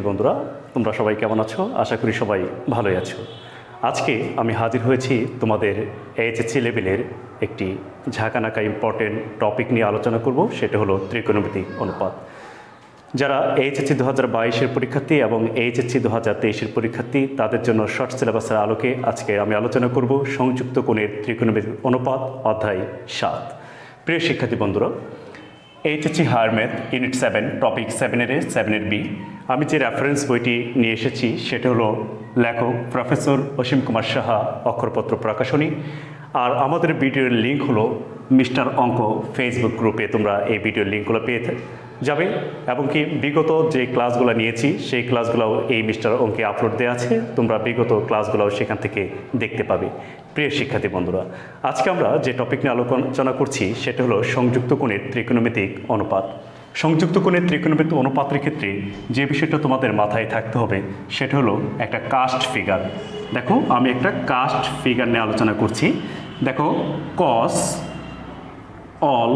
বন্ধুরা, তোমরা সবাই কেমন আছো? আশা করি সবাই ভালোই আছো। আজকে আমি হাজির হয়েছি তোমাদের এইচএসসি লেভেলের একটি ঝাঁকানাকা ইম্পর্টেন্ট টপিক নিয়ে আলোচনা করব। সেটা হলো ত্রিকোণমিতিক অনুপাত। যারা এইচএসসি 2022-এর পরীক্ষার্থী এবং এইচএসসি 2023-এর পরীক্ষার্থী, তাদের জন্য শর্ট সিলেবাসের আলোকে আজকে আমি আলোচনা করব সংযুক্ত কোণের ত্রিকোণমিতিক অনুপাত অধ্যায় 7। প্রিয় শিক্ষার্থী বন্ধুরা, HSC higher math unit 7 topic 7-এর বি আমি যে রেফারেন্স বইটি নিয়ে এসেছি সেটা হলো লেখক প্রফেসর অসীম কুমার সাহা, অক্ষরপত্র প্রকাশনী। আর আমাদের ভিডিওর লিঙ্ক হলো মিস্টার অঙ্ক ফেসবুক গ্রুপে। তোমরা এই ভিডিওর লিঙ্কগুলো পেয়ে যাবে এবং কি বিগত যে ক্লাসগুলো নিয়েছি সেই ক্লাসগুলোও এই মিস্টার অঙ্কে আপলোড দেওয়া আছে। তোমরা বিগত ক্লাসগুলোও সেখান থেকে দেখতে পাবে। প্রিয় শিক্ষার্থী বন্ধুরা, আজকে আমরা যে টপিক নিয়ে আলোচনা করছি সেটা হলো সংযুক্ত কোণের ত্রিকোণমিতিক অনুপাত। সংযুক্ত কোণের ত্রিকোণমিতিক অনুপাতের ক্ষেত্রে যে বিষয়টা তোমাদের মাথায় থাকতে হবে সেটা হলো একটা কাস্ট ফিগার। দেখো, আমি একটা কাস্ট ফিগার নিয়ে আলোচনা করছি। দেখো, কস, অল,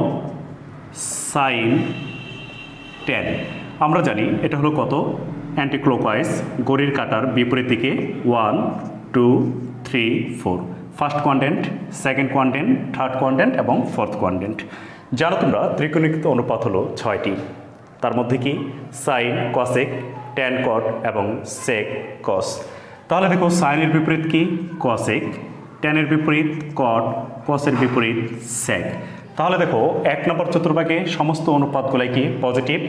সাইন, ট্যান। আমরা জানি এটা হলো কত? অ্যান্টি ক্লকওয়াইজ, ঘড়ির কাঁটার বিপরীত দিকে 1, 2, 3, 4। First quadrant, second quadrant, third quadrant এবং ফোর্থ কোয়াড্রেন্ট। জানো তোমরা ত্রিকোণমিতিক অনুপাত হলো 6টি। তার মধ্যে কি সাইন, কসেক, ট্যান কট এবং সেক কস। তাহলে দেখো, সাইনের বিপরীত কি? কসেক। ট্যানের বিপরীত কট, কসের বিপরীত সেক। তাহলে দেখো, 1 নম্বর চতুর্ভাগে সমস্ত অনুপাতগুলাই কি? পজিটিভ।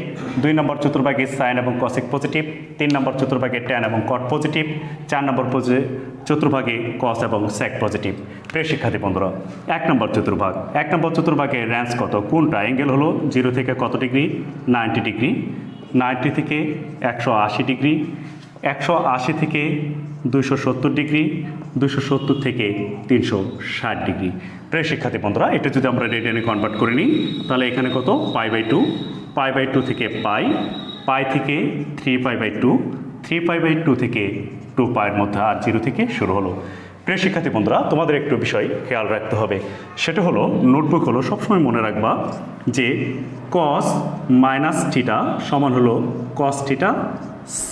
2 নম্বর চতুর্ভাগে সাইন এবং কসেক পজিটিভ। 3 নম্বর চতুর্ভাগে ট্যান এবং কট পজিটিভ। 4 নম্বর চতুর্ভাগে কস এবং সেক পজিটিভ। প্রিয় শিক্ষার্থী বন্ধুরা, 1 নম্বর চতুর্ভাগ। 1 নম্বর চতুর্ভাগের রেঞ্জ কত? কোনটা? অ্যাঙ্গেল হলো 0 থেকে কত ডিগ্রি? 90 ডিগ্রি। 90 থেকে 180 ডিগ্রি। 180 থেকে 270 ডিগ্রি। 270 থেকে 360 ডিগ্রি। প্রিয় শিক্ষার্থী বন্ধুরা, এটা যদি আমরা রেডিয়ানে কনভার্ট করে নিই তাহলে এখানে কত? π/2। π/2 থেকে পাই, পাই থেকে 3π/2, 3π/2 থেকে 2π এর মধ্যে, আর 0 থেকে শুরু হলো। প্রিয় শিক্ষার্থী বন্ধুরা, তোমাদের একটু বিষয় খেয়াল রাখতে হবে। সেটা হলো, নোটবুক হলো সবসময় মনে রাখবা যে কস মাইনাস থিটা সমান হলো cos theta,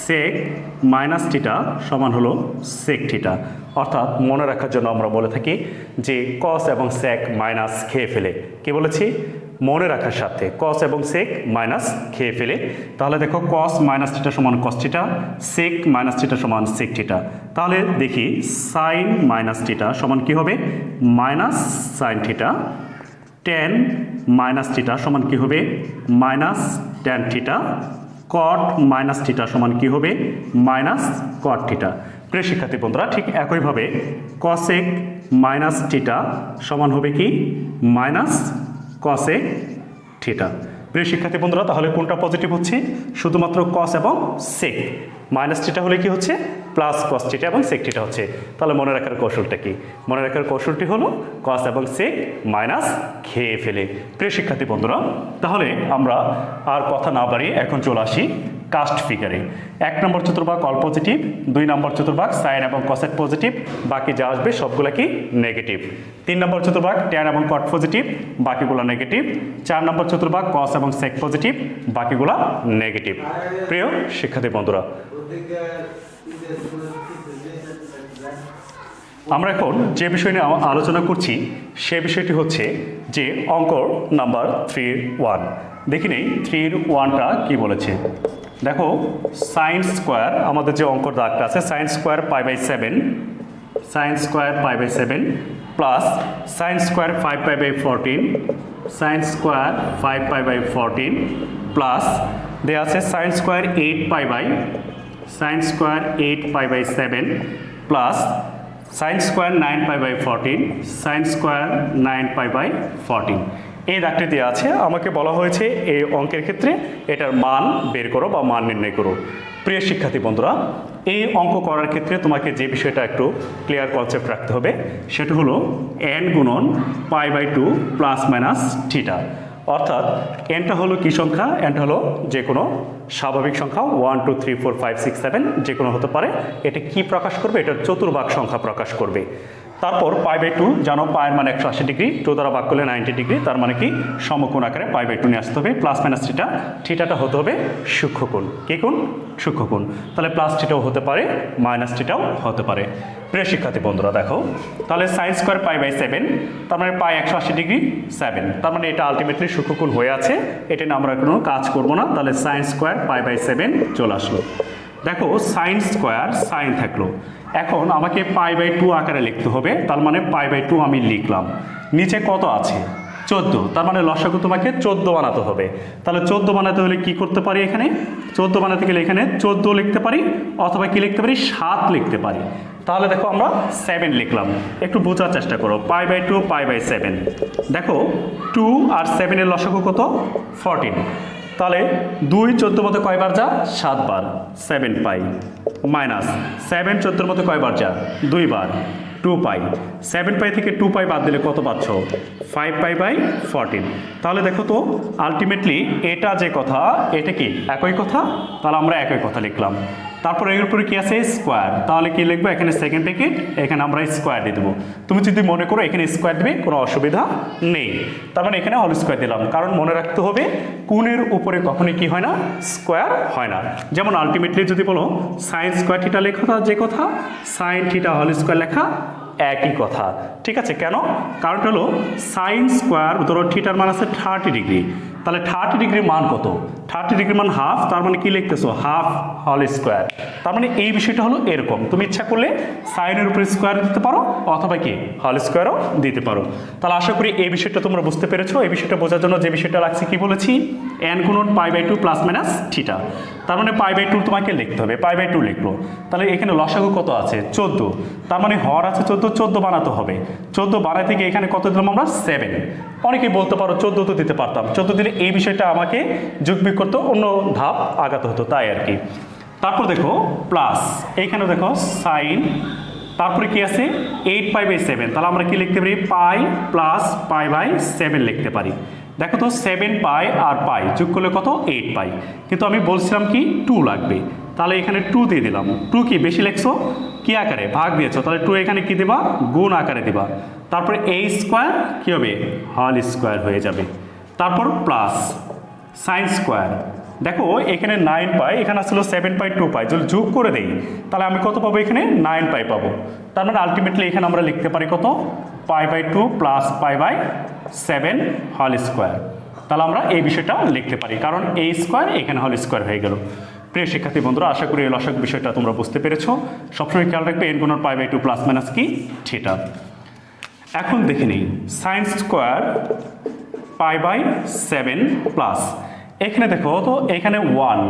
sec minus theta সমান হলো সেক থিটা। অর্থাৎ মনে রাখার জন্য আমরা বলে থাকি যে কস এবং সেক মাইনাস খেয়ে ফেলে। কি বলেছি? মনে রাখার সাথে কস এবং সেক মাইনাস খেয়ে ফেলে। তাহলে দেখো, কস মাইনাস থিটা সমান cos theta, sec minus theta সমান সেক থিটা। তাহলে দেখি, সাইন মাইনাস থিটা সমান কি হবে? Minus sine theta. Tan minus theta সমান কি হবে? Minus tan theta. কট মাইনাস থিটা সমান কি হবে? মাইনাস কট থিটা। প্রিয় শিক্ষার্থী বন্ধুরা, ঠিক একইভাবে কসেক মাইনাস থিটা সমান হবে কি? Minus cosec theta. প্রিয় শিক্ষার্থী বন্ধুরা, তাহলে কোনটা পজিটিভ হচ্ছে? শুধুমাত্র কস এবং সেক। মাইনাস থিটা হলে কি হচ্ছে? প্লাস কস থিটা এবং সেক থিটা হচ্ছে। তাহলে মনে রাখার কৌশলটা কি? মনে রাখার কৌশলটি হলো কস এবং সেক মাইনাস খেয়ে ফেলে। প্রিয় শিক্ষার্থী বন্ধুরা, তাহলে আমরা আর কথা না বাড়িয়ে এখন চলে আসি কাস্ট ফিগারে। 1 নম্বর চতুর্ভাগ অল পজিটিভ, 2 নম্বর চতুর্ভাগ সাইন এবং কসেক পজিটিভ, বাকি যা আসবে সবগুলা কি? নেগেটিভ। 3 নম্বর চতুর্ভাগ ট্যান এবং কট পজিটিভ, বাকিগুলো নেগেটিভ। 4 নম্বর চতুর্ভাগ কস এবং সেক পজিটিভ, বাকিগুলা নেগেটিভ। প্রিয় শিক্ষার্থী বন্ধুরা, আমরা এখন যে বিষয় নিয়ে আলোচনা করছি সে বিষয়টি হচ্ছে যে অঙ্কর নাম্বার 3-1। দেখি নেই 3-1টা কি বলেছে। দেখো, সাইন স্কোয়ার, আমাদের যে অঙ্কর দাগটা আছে, sine square π/7, sine square π/7 plus sine square 5π/14, sine square 5π/14 plus দেওয়া আছে sine square 8π/7 plus sine square 9π/14, sine square 9π/14। এই দাগটি দেওয়া আছে। আমাকে বলা হয়েছে এই অঙ্কের ক্ষেত্রে এটার মান বের করো বা মান নির্ণয় করো। প্রিয় শিক্ষার্থী বন্ধুরা, এই অঙ্ক করার ক্ষেত্রে তোমাকে যে বিষয়টা একটু ক্লিয়ার কনসেপ্ট রাখতে হবে সেটা হলো n গুণন π/2 প্লাস মাইনাস থিটা। অর্থাৎ এনটা হলো কি সংখ্যা? এনটা হলো যে কোনো স্বাভাবিক সংখ্যা, 1 2 3 4 5 6 7 যে কোনো হতে পারে। এটা কি প্রকাশ করবে? এটার চতুর্ভাগ সংখ্যা প্রকাশ করবে। তারপর পাই বাই টু জানো পায়ের মানে 180 ডিগ্রি, টু দ্বারা ভাগ করলে 90 ডিগ্রি, তার মানে কি সমকোণ আকারে পাই বাই টু নিয়ে আসতে হবে। প্লাস মাইনাস থিটা, থিটাটা হতে হবে সূক্ষ্মকোণ। কি কোণ? সূক্ষ্মকোণ। তাহলে প্লাস থিটাও হতে পারে, মাইনাস থিটাও হতে পারে। প্রিয় শিক্ষার্থী বন্ধুরা দেখো, তাহলে সাইন স্কোয়ার পাই বাই 7, তার মানে পাই 180 ডিগ্রি 7, তার মানে এটা আলটিমেটলি সূক্ষ্মকোণ হয়ে আছে, এটা নিয়ে আমরা কোনো কাজ করব না। তাহলে সাইন স্কোয়ার পাই বাই 7 চলে আসলো। দেখো সাইন স্কোয়ার সাইন থাকলো, এখন আমাকে পাই বাই 2 আকারে লিখতে হবে, তার মানে পাই বাই 2 আমি লিখলাম। নিচে কত আছে? 14, তার মানে লসাগু তোমাকে 14 বানাতে হবে। তাহলে 14 বানাতে হলে কি করতে পারি? এখানে 14 বানাতে গেলে এখানে 14 লিখতে পারি, অথবা কি লিখতে পারি? 7 লিখতে পারি। তাহলে দেখো আমরা 7 লিখলাম, একটু বোঝার চেষ্টা করো। পাই বাই 2 পাই বাই 7, দেখো 2 আর 7 এর লসাগু কত? 14। তাহলে 2 14 মতো কয়বার যা? 7 বার, 7 পাই, মাইনাস 7 14 মতো কয়বার যা? 2 বার, 2 পাই। 7 পাই থেকে 2 পাই বাদ দিলে কত পাচ্ছ? 5 পাই বাই 14। তাহলে দেখো তো আলটিমেটলি এটা যে কথা, এটা কি একই কথা? তাহলে আমরা একই কথা লিখলাম। তারপর এর উপরে কি আছে? স্কোয়ার। তাহলে কি লিখবো? এখানে সেকেন্ড ব্র্যাকেট, এখানে আমরা স্কোয়ার দিয়ে দেবো। তুমি যদি মনে করো এখানে স্কোয়ার দিবে, কোনো অসুবিধা নেই। তার মানে এখানে হোল স্কোয়ার দিলাম, কারণ মনে রাখতে হবে কোণের উপরে কখনোই কি হয় না? স্কোয়ার হয় না। যেমন আলটিমেটলি যদি বলো সাইন স্কোয়ার থিটা লেখা যে কথা, সাইন থিটা হোল স্কোয়ার লেখা একই কথা। ঠিক আছে, কেন? কারণটা হলো সাইন স্কোয়ার, ধরো থিটার মান আছে 30 ডিগ্রি, তাহলে 30 ডিগ্রির মান কত? 30 ডিগ্রির মান হাফ, তার মানে কি লিখতেছো? Half whole square. তার মানে এই বিষয়টা হলো এরকম, তুমি ইচ্ছা করলে সাইনের উপরে স্কোয়ার দিতে পারো, অথবা কি হোল স্কোয়ারও দিতে পারো। তাহলে আশা করি এই বিষয়টা তোমরা বুঝতে পেরেছো। এই বিষয়টা বোঝার জন্য যে বিষয়টা লাগছে কি বলেছি? n গুণন pi by 2 plus minus theta. তার মানে পাই বাই 2 তোমাকে লিখতে হবে, পাই বাই 2 লিখলো। তাহলে এখানে লসাগু কত আছে? 14, তার মানে হর আছে 14, 14 বানাতে হবে। 14 বানাতে গিয়ে এখানে কত দিলাম আমরা? 7। অনেকেই বলতে পারো 14 তো দিতে পারতাম, 14 দিলে এই বিষয়টা আমাকে যোগ বিয়োগ করতে অন্য ধাপ আগাতে হতো, তাই আর কি। তারপর দেখো প্লাস, এইখানে দেখো সাইন, তারপরে কি আছে? 8 পাই বাই 7, তাহলে আমরা কি লিখতে পারি? পাই প্লাস পাই বাই 7 লিখতে পারি। দেখো তো 7 পাই আর পাই যোগ করলে কত? 8 পাই। কিন্তু আমি বলছিলাম কি 2 লাগবে, তাহলে এখানে 2 দিয়ে দিলাম। 2 কি বেশি লেখছো? কি আকারে? ভাগ দিয়েছো, তাহলে 2 এখানে কি দিবা? গুণ আকারে দিবা। তারপরে a স্কোয়ার কি হবে? হোল স্কোয়ার হয়ে যাবে। তারপর প্লাস সাইন স্কোয়ার, দেখো এখানে 9 পাই, এখানে আসলে 7 পাই 2 পাই, যদি যোগ করে দেই তাহলে আমি কত পাবো? এখানে 9 পাই পাবো। তার মানে আলটিমেটলি এখানে আমরা লিখতে পারি কত? Pi by 2 plus pi by 7 whole square. তাহলে আমরা এই বিষয়টা লিখতে পারি, কারণ a স্কোয়ার এখানে হোল স্কোয়ার হয়ে গেল। প্রিয় শিক্ষার্থী বন্ধুরা, আশা করি এই লসাগু বিষয়টা তোমরা বুঝতে পেরেছো। সবসময় খেয়াল রাখবে n গুণন পাই বাই 2 প্লাস মাইনাস কি? থিটা। এখন দেখে নিই sine square pi by 7 plus, এখানে দেখো তো এখানে 1,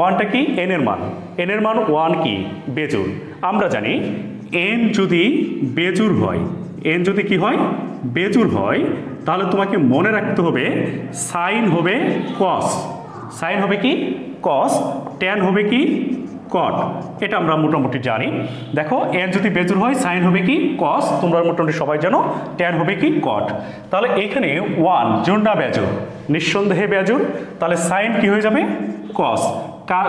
1টা কি? n এর মান, n এর মান 1 কি? বেজোড়। আমরা জানি n যদি বেজোড় হয়, n যদি কি হয়? বেজোড় হয়, তাহলে তোমাকে মনে রাখতে হবে সাইন হবে কস, সাইন হবে কি? কস, ট্যান হবে কি? কট। এটা আমরা মোটামুটি জানি। দেখো n যদি বেজোড় হয় সাইন হবে কি? কস, তোমরা মোটামুটি সবাই জানো। ট্যান হবে কি? কট। তাহলে এখানে 1 জোড় না বেজোড়? নিঃসন্দেহে বেজোড়। তাহলে সাইন কি হয়ে যাবে? কস।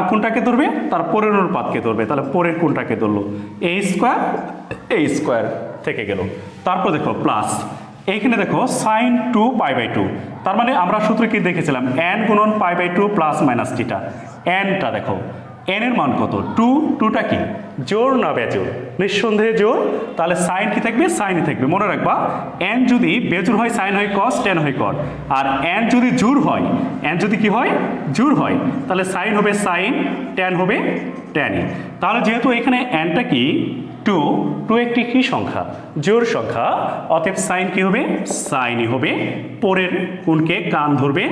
কোনটাকে ধরবে? তার পরের অনুপাতকে ধরবে। তাহলে পরের কোনটাকে ধরলো? a স্কোয়ার থেকে গেল। তারপর দেখো প্লাস, এইখানে দেখো সাইন 2 পাই বাই 2, তার মানে আমরা সূত্রে কি দেখেছিলাম? n গুণন pi by 2 plus minus theta. nটা দেখো, n এর মান কত? 2, 2টা কি? জোড় না বেজোড়? নিঃসন্দেহে জোড়। তাহলে সাইন কি থাকবে? সাইনই থাকবে। মনে রাখবা n যদি বেজোড় হয় সাইন হয় কস, ট্যান হয় কট। আর n যদি জোড় হয়, n যদি কি হয়? জোড় হয়, তাহলে সাইন হবে সাইন, ট্যান হবে ট্যানই। তাহলে যেহেতু এখানে nটা কি? 2 একটি কি সংখ্যা? জোড় সংখ্যা, অতএব সাইন কি হবে? সাইনই হবে। পরের কোণকে কান ধরবে,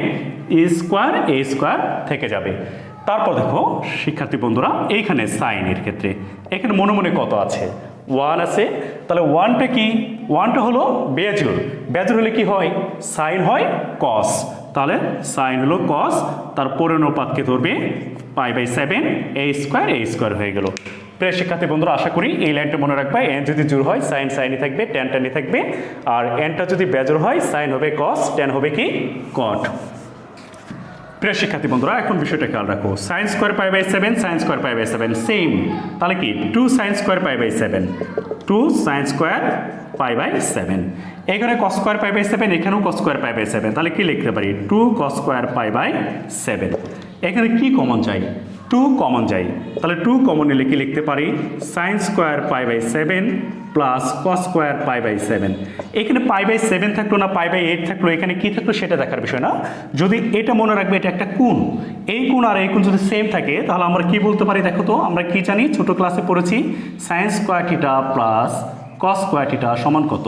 a স্কোয়ার থেকে যাবে। তারপর দেখো শিক্ষার্থী বন্ধুরা, এইখানে সাইনের ক্ষেত্রে এখানে মনে মনে কত আছে? 1 আছে। তাহলে 1টা কি? 1টা হলো বেজোড়। বেজোড় হলে কি হয়? সাইন হয় কস। তাহলে সাইন হলো কস, তার পরের অনুপাতকে ধরবে পাই বাই 7, a স্কোয়ার হয়ে গেল। প্রিয় শিক্ষার্থী বন্ধুরা, আশা করি এই লাইনটা মনে রাখবে। n যদি জোড় হয় সাইন সাইনই থাকবে, ট্যান ট্যানই থাকবে। আর nটা যদি বেজোড় হয় সাইন হবে কস, ট্যান হবে কি? কট। প্রিয় শিক্ষার্থী বন্ধুরা, এখন বিষয়টা খেয়াল রাখো। Sine square pi by 7, sine square pi by 7 same, তাহলে কি 2 sine square pi by 7, 2 sine square pi by 7। এখানে কস স্কোয়ার পাই বাই 7, এখানেও কস স্কোয়ার পাই বাই 7, তাহলে কি লিখতে পারি 2 কস স্কোয়ার পাই বাই 7। এখানে কি কমন যায়, 2 কমন যায়, তাহলে 2 কমন নিলে কি লিখতে পারি sine square pi by 7 plus cos square pi by 7। এখানে পাই বাই 7 থাকলো না পাই বাই 8 থাকলো, এখানে কি থাকলো সেটা দেখার বিষয় না। যদি এটা মনে রাখবে এটা একটা কোণ, এই কোণ আর এই কোণ যদি সেম থাকে তাহলে আমরা কি বলতে পারি, দেখো তো আমরা কি জানি, ছোট ক্লাসে পড়েছি sine square theta plus cos square theta সমান কত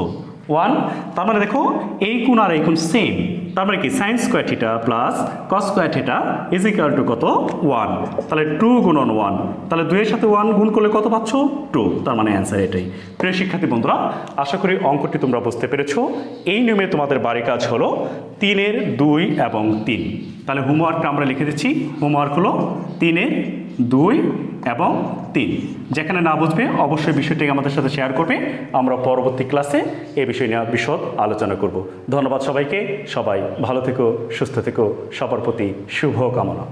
1। তার মানে দেখো এই কোণ আর এই কোণ সেম, তার মানে কি sine square theta plus cos square theta is equal to কত 1। তাহলে 2 গুণন 1, তাহলে 2 এর সাথে 1 গুণ করলে কত পাচ্ছ 2, তার মানে অ্যান্সার এটাই। প্রিয় শিক্ষার্থী বন্ধুরা, আশা করি অঙ্কটি তোমরা বুঝতে পেরেছো। এই নিয়মে তোমাদের বাড়ি কাজ হলো 3 এর 2 এবং 3। তাহলে হোমওয়ার্কটা আমরা লিখে দিচ্ছি, হোমওয়ার্ক হলো 3 এর 2 এবং 3। যেখানে না বুঝবে অবশ্যই বিষয়টি আমাদের সাথে শেয়ার করবে, আমরা পরবর্তী ক্লাসে এই বিষয় নিয়ে বিশদ আলোচনা করব। ধন্যবাদ সবাইকে, সবাই ভালো থেকো, সুস্থ থেকো, সবার প্রতি শুভ কামনা।